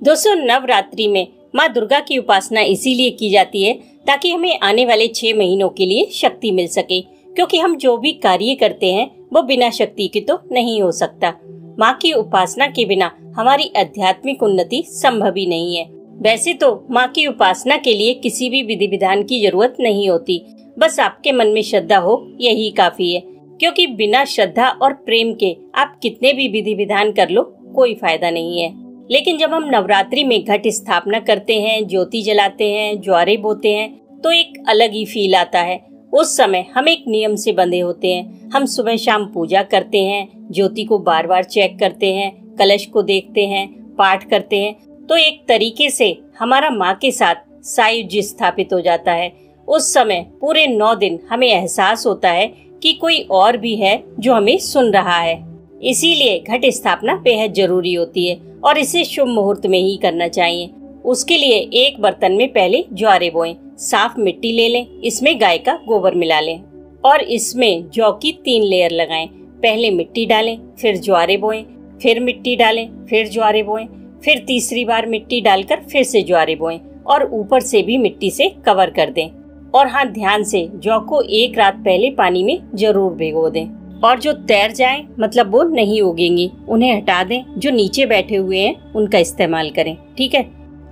दोस्तों, नवरात्रि में माँ दुर्गा की उपासना इसीलिए की जाती है ताकि हमें आने वाले 6 महीनों के लिए शक्ति मिल सके, क्योंकि हम जो भी कार्य करते हैं वो बिना शक्ति के तो नहीं हो सकता। माँ की उपासना के बिना हमारी आध्यात्मिक उन्नति संभव ही नहीं है। वैसे तो माँ की उपासना के लिए किसी भी विधि विधान की जरूरत नहीं होती, बस आपके मन में श्रद्धा हो यही काफी है, क्योंकि बिना श्रद्धा और प्रेम के आप कितने भी विधि विधान कर लो कोई फायदा नहीं है। लेकिन जब हम नवरात्रि में घट स्थापना करते हैं, ज्योति जलाते हैं, ज्वारे बोते हैं, तो एक अलग ही फील आता है। उस समय हम एक नियम से बंधे होते हैं। हम सुबह शाम पूजा करते हैं, ज्योति को बार बार चेक करते हैं, कलश को देखते हैं, पाठ करते हैं, तो एक तरीके से हमारा माँ के साथ सायुज्य स्थापित हो जाता है। उस समय पूरे 9 दिन हमें एहसास होता है कि कोई और भी है जो हमें सुन रहा है। इसीलिए घट स्थापना बेहद जरूरी होती है और इसे शुभ मुहूर्त में ही करना चाहिए। उसके लिए एक बर्तन में पहले ज्वारे बोएं, साफ मिट्टी ले लें, इसमें गाय का गोबर मिला लें और इसमें जौ की 3 लेयर लगाएं। पहले मिट्टी डालें, फिर ज्वारे बोएं, फिर मिट्टी डालें, फिर ज्वारे बोएं, फिर तीसरी बार मिट्टी डालकर फिर से ज्वारे बोएं और ऊपर से भी मिट्टी से कवर कर दें। और हाँ, ध्यान से जौ को 1 रात पहले पानी में जरूर भिगो दें। और जो तैर जाएं, मतलब वो नहीं उगेंगी, उन्हें हटा दें। जो नीचे बैठे हुए हैं उनका इस्तेमाल करें, ठीक है।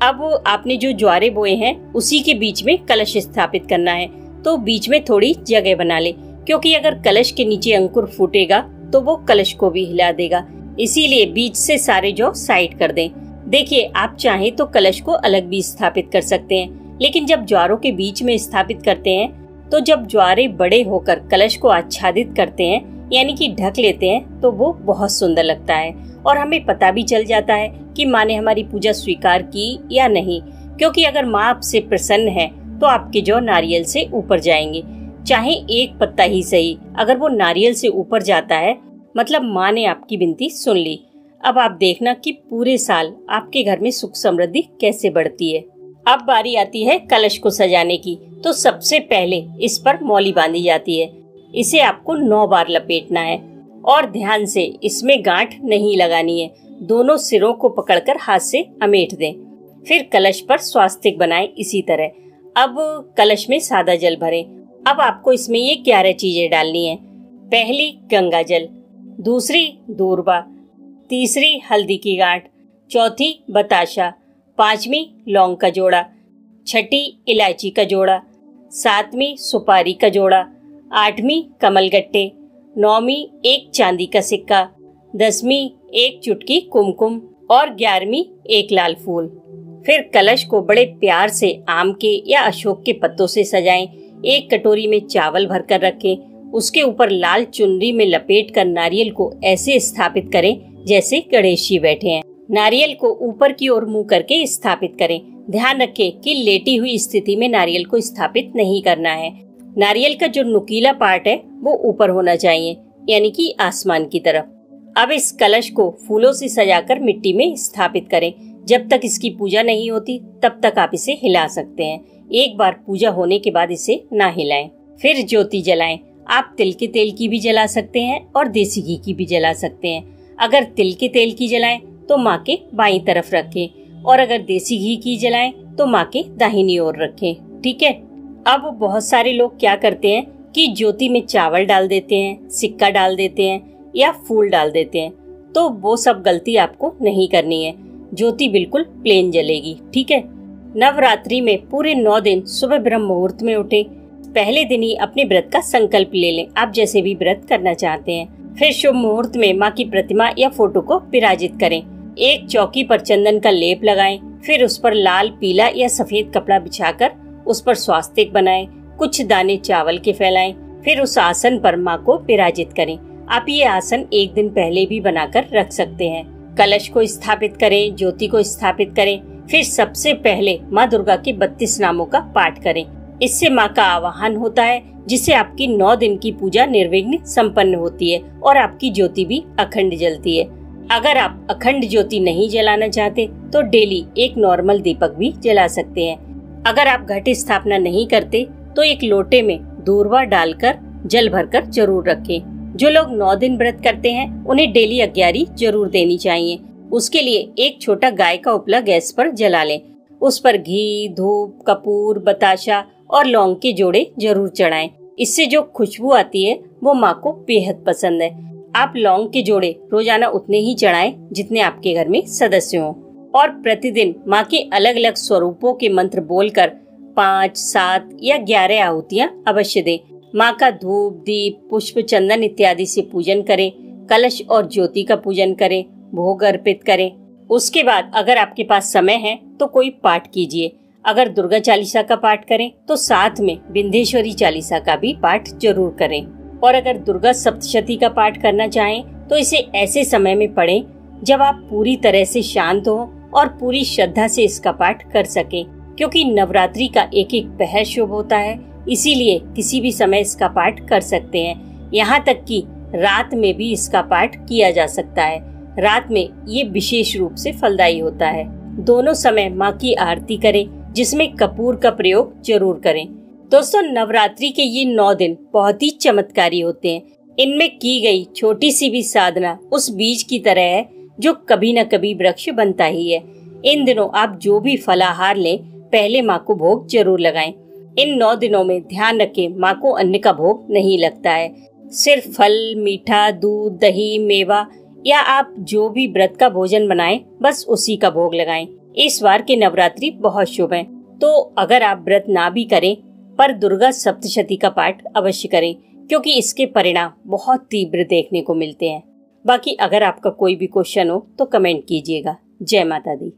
अब आपने जो ज्वारे बोए हैं उसी के बीच में कलश स्थापित करना है, तो बीच में थोड़ी जगह बना ले, क्योंकि अगर कलश के नीचे अंकुर फूटेगा तो वो कलश को भी हिला देगा। इसीलिए बीच से सारे जौ साइड कर दें। देखिए, आप चाहें तो कलश को अलग भी स्थापित कर सकते हैं, लेकिन जब ज्वारों के बीच में स्थापित करते हैं तो जब ज्वारे बड़े होकर कलश को आच्छादित करते हैं, यानी कि ढक लेते हैं, तो वो बहुत सुंदर लगता है और हमें पता भी चल जाता है कि माँ ने हमारी पूजा स्वीकार की या नहीं। क्योंकि अगर माँ आपसे प्रसन्न है तो आपके जौ नारियल से ऊपर जाएंगे, चाहे एक पत्ता ही सही। अगर वो नारियल से ऊपर जाता है मतलब माँ ने आपकी विनती सुन ली। अब आप देखना कि पूरे साल आपके घर में सुख समृद्धि कैसे बढ़ती है। अब बारी आती है कलश को सजाने की। तो सबसे पहले इस पर मौली बांधी जाती है। इसे आपको 9 बार लपेटना है और ध्यान से इसमें गांठ नहीं लगानी है। दोनों सिरों को पकड़कर हाथ से अमेट दें। फिर कलश पर स्वास्तिक बनाएं इसी तरह। अब कलश में सादा जल भरें। अब आपको इसमें ये 11 चीजें डालनी है। पहली गंगा जल, दूसरी दूर्वा, तीसरी हल्दी की गांठ, चौथी बताशा, 5वीं लौंग का जोड़ा, 6ठी इलायची का जोड़ा, 7वीं सुपारी का जोड़ा, 8वीं कमलगट्टे, 9वीं एक चांदी का सिक्का, 10वीं एक चुटकी कुमकुम और 11वीं एक लाल फूल। फिर कलश को बड़े प्यार से आम के या अशोक के पत्तों से सजाएं। एक कटोरी में चावल भरकर रखें। उसके ऊपर लाल चुनरी में लपेटकर नारियल को ऐसे स्थापित करें जैसे गणेश जी बैठे हैं। नारियल को ऊपर की ओर मुंह करके स्थापित करें। ध्यान रखें कि लेटी हुई स्थिति में नारियल को स्थापित नहीं करना है। नारियल का जो नुकीला पार्ट है वो ऊपर होना चाहिए, यानी कि आसमान की तरफ। अब इस कलश को फूलों से सजाकर मिट्टी में स्थापित करें। जब तक इसकी पूजा नहीं होती तब तक आप इसे हिला सकते हैं। एक बार पूजा होने के बाद इसे ना हिलाएं। फिर ज्योति जलाएं। आप तिल के तेल की भी जला सकते हैं और देसी घी की भी जला सकते हैं। अगर तिल के तेल की जलाएं तो माँ के बाईं तरफ रखें और अगर देसी घी की जलाएं तो माँ के दाहिनी ओर रखें, ठीक है। अब बहुत सारे लोग क्या करते हैं कि ज्योति में चावल डाल देते हैं, सिक्का डाल देते हैं या फूल डाल देते हैं, तो वो सब गलती आपको नहीं करनी है। ज्योति बिल्कुल प्लेन जलेगी, ठीक है। नवरात्रि में पूरे 9 दिन सुबह ब्रह्म मुहूर्त में उठे। पहले दिन ही अपने व्रत का संकल्प ले लें, आप जैसे भी व्रत करना चाहते हैं। फिर शुभ मुहूर्त में माँ की प्रतिमा या फोटो को विराजित करें। एक चौकी पर चंदन का लेप लगाएं। फिर उस पर लाल, पीला या सफेद कपड़ा बिछाकर उस पर स्वास्तिक बनाएं। कुछ दाने चावल के फैलाएं। फिर उस आसन पर माँ को विराजित करें। आप ये आसन एक दिन पहले भी बनाकर रख सकते हैं। कलश को स्थापित करें, ज्योति को स्थापित करें। फिर सबसे पहले माँ दुर्गा के 32 नामों का पाठ करें। इससे माँ का आवाहन होता है, जिससे आपकी 9 दिन की पूजा निर्विघ्न संपन्न होती है और आपकी ज्योति भी अखंड जलती है। अगर आप अखंड ज्योति नहीं जलाना चाहते तो डेली एक नॉर्मल दीपक भी जला सकते हैं। अगर आप घट स्थापना नहीं करते तो एक लोटे में दूर्वा डालकर जल भरकर जरूर रखें। जो लोग 9 दिन व्रत करते हैं उन्हें डेली अग्यारी जरूर देनी चाहिए। उसके लिए एक छोटा गाय का उपला गैस पर जला लें। उस पर घी, धूप, कपूर, बताशा और लौंग के जोड़े जरूर चढ़ाएं। इससे जो खुशबू आती है वो माँ को बेहद पसंद है। आप लौंग के जोड़े रोजाना उतने ही चढ़ाएं जितने आपके घर में सदस्य हों और प्रतिदिन माँ के अलग अलग स्वरूपों के मंत्र बोलकर 5, 7 या 11 आहुतियाँ अवश्य दें। माँ का धूप, दीप, पुष्प, चंदन इत्यादि से पूजन करें। कलश और ज्योति का पूजन करें, भोग अर्पित करें। उसके बाद अगर आपके पास समय है तो कोई पाठ कीजिए। अगर दुर्गा चालीसा का पाठ करें तो साथ में विंध्येश्वरी चालीसा का भी पाठ जरूर करें। और अगर दुर्गा सप्तशती का पाठ करना चाहें तो इसे ऐसे समय में पढ़ें जब आप पूरी तरह से शांत हो और पूरी श्रद्धा से इसका पाठ कर सकें। क्योंकि नवरात्रि का एक एक पहर शुभ होता है, इसीलिए किसी भी समय इसका पाठ कर सकते हैं। यहाँ तक कि रात में भी इसका पाठ किया जा सकता है। रात में ये विशेष रूप से फलदायी होता है। दोनों समय माँ की आरती करें, जिसमें कपूर का प्रयोग जरूर करें। दोस्तों, नवरात्रि के ये 9 दिन बहुत ही चमत्कारी होते हैं। इनमें की गई छोटी सी भी साधना उस बीज की तरह है जो कभी न कभी वृक्ष बनता ही है। इन दिनों आप जो भी फलाहार लें, पहले माँ को भोग जरूर लगाएं। इन 9 दिनों में ध्यान रखें, माँ को अन्न का भोग नहीं लगता है। सिर्फ फल, मीठा, दूध, दही, मेवा या आप जो भी व्रत का भोजन बनाएं, बस उसी का भोग लगाएं। इस बार के नवरात्रि बहुत शुभ हैं, तो अगर आप व्रत ना भी करें पर दुर्गा सप्तशती का पाठ अवश्य करें, क्योंकि इसके परिणाम बहुत तीव्र देखने को मिलते हैं। बाकी अगर आपका कोई भी क्वेश्चन हो तो कमेंट कीजिएगा। जय माता दी।